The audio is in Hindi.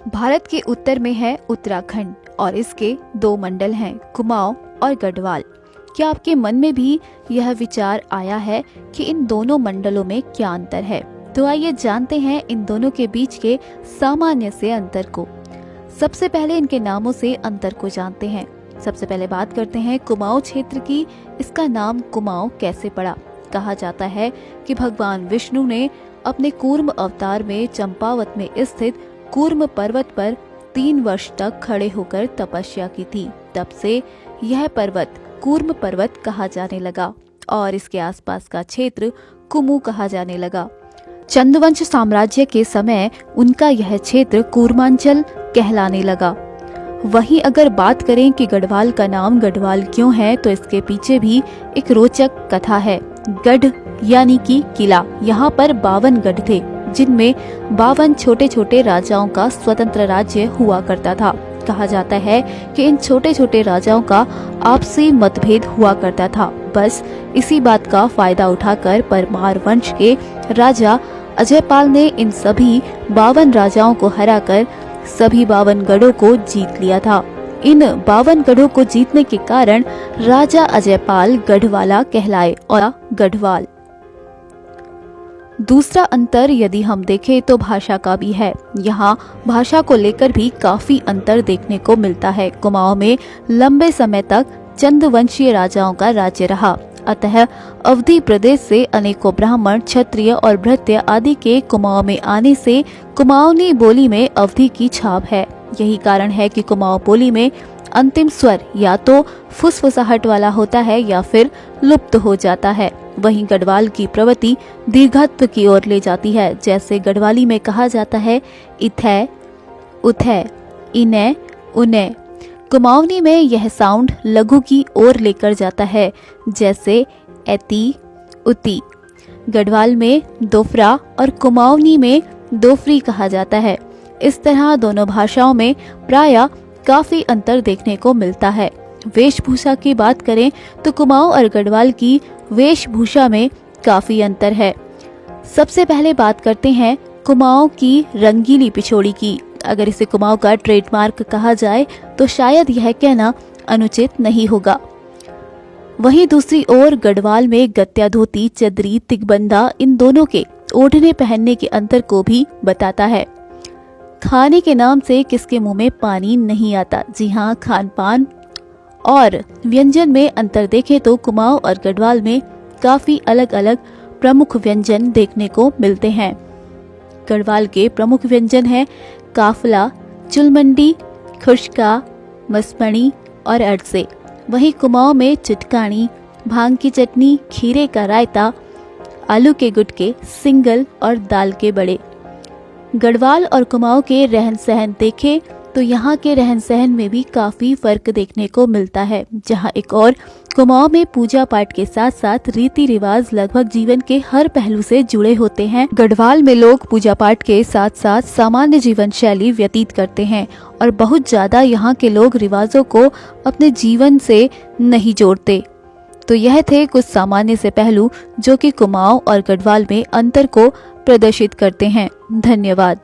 भारत के उत्तर में है उत्तराखंड और इसके दो मंडल हैं, कुमाऊं और गढ़वाल। क्या आपके मन में भी यह विचार आया है कि इन दोनों मंडलों में क्या अंतर है? तो आइए जानते हैं इन दोनों के बीच के सामान्य से अंतर को। सबसे पहले इनके नामों से अंतर को जानते हैं। सबसे पहले बात करते हैं कुमाऊं क्षेत्र की। इसका नाम कुमाऊं कैसे पड़ा? कहा जाता है कि भगवान विष्णु ने अपने कूर्म अवतार में चंपावत में स्थित कूर्म पर्वत पर 3 वर्ष तक खड़े होकर तपस्या की थी। तब से यह पर्वत कूर्म पर्वत कहा जाने लगा और इसके आसपास का क्षेत्र कुमू कहा जाने लगा। चंदवंश साम्राज्य के समय उनका यह क्षेत्र कूर्मांचल कहलाने लगा। वहीं अगर बात करें कि गढ़वाल का नाम गढ़वाल क्यों है, तो इसके पीछे भी एक रोचक कथा है। गढ़ यानी कि किला। यहाँ पर 52 गढ़ थे, जिनमें 52 छोटे छोटे राजाओं का स्वतंत्र राज्य हुआ करता था। कहा जाता है कि इन छोटे छोटे राजाओं का आपसी मतभेद हुआ करता था। बस इसी बात का फायदा उठाकर परमार वंश के राजा अजयपाल ने इन सभी 52 राजाओं को हराकर सभी 52 गढ़ों को जीत लिया था। इन 52 गढ़ों को जीतने के कारण राजा अजयपाल गढ़वाला कहलाए और गढ़वाल। दूसरा अंतर यदि हम देखें तो भाषा का भी है। यहाँ भाषा को लेकर भी काफी अंतर देखने को मिलता है। कुमाऊं में लंबे समय तक चंदवंशीय राजाओं का राज्य रहा, अतः अवधी प्रदेश से अनेकों ब्राह्मण, क्षत्रिय और भृत्य आदि के कुमाऊं में आने से कुमाऊनी बोली में अवधी की छाप है। यही कारण है कि कुमाऊं बोली में अंतिम स्वर या तो फुसफुसाहट वाला होता है या फिर लुप्त हो जाता है। वहीं गढ़वाल की प्रवृत्ति दीर्घत्व की ओर ले जाती है। जैसे गढ़वाली में कहा जाता है इथै, उथै, इनै, उनै। कुमाऊनी में यह साउंड लघु की ओर लेकर जाता है, जैसे एती, उती। गढ़वाल में दोफरा और कुमाऊनी में दोफरी कहा जाता है। इस तरह दोनों भाषाओं में प्रायः काफी अंतर देखने को मिलता है। वेशभूषा की बात करें तो कुमाऊं और गढ़वाल की वेशभूषा में काफी अंतर है। सबसे पहले बात करते हैं कुमाऊं की रंगीली पिछोड़ी की। अगर इसे कुमाऊं का ट्रेडमार्क कहा जाए तो शायद यह कहना अनुचित नहीं होगा। वहीं दूसरी ओर गढ़वाल में गत्या धोती, चदरी, तिकबंधा इन दोनों के ओढ़ने पहनने के अंतर को भी बताता है। खाने के नाम से किसके मुंह में पानी नहीं आता? जी हाँ, खान पान और व्यंजन में अंतर देखें तो कुमाऊं और गढ़वाल में काफी अलग अलग प्रमुख व्यंजन देखने को मिलते हैं। गढ़वाल के प्रमुख व्यंजन हैं काफला, चुलमंडी, खुशका, मसमणी और अड़से। वहीं कुमाऊं में चिटकानी, भांग की चटनी, खीरे का रायता, आलू के गुटके, सिंगल और दाल के बड़े। गढ़वाल और कुमाऊं के रहन सहन देखें तो यहाँ के रहन सहन में भी काफी फर्क देखने को मिलता है। जहाँ एक और कुमाऊं में पूजा पाठ के साथ साथ रीति रिवाज लगभग जीवन के हर पहलू से जुड़े होते हैं। गढ़वाल में लोग पूजा पाठ के साथ साथ सामान्य जीवन शैली व्यतीत करते हैं और बहुत ज्यादा यहाँ के लोग रिवाजों को अपने जीवन से नहीं जोड़ते। तो यह थे कुछ सामान्य से पहलू जो कि कुमाऊं और गढ़वाल में अंतर को प्रदर्शित करते हैं। धन्यवाद।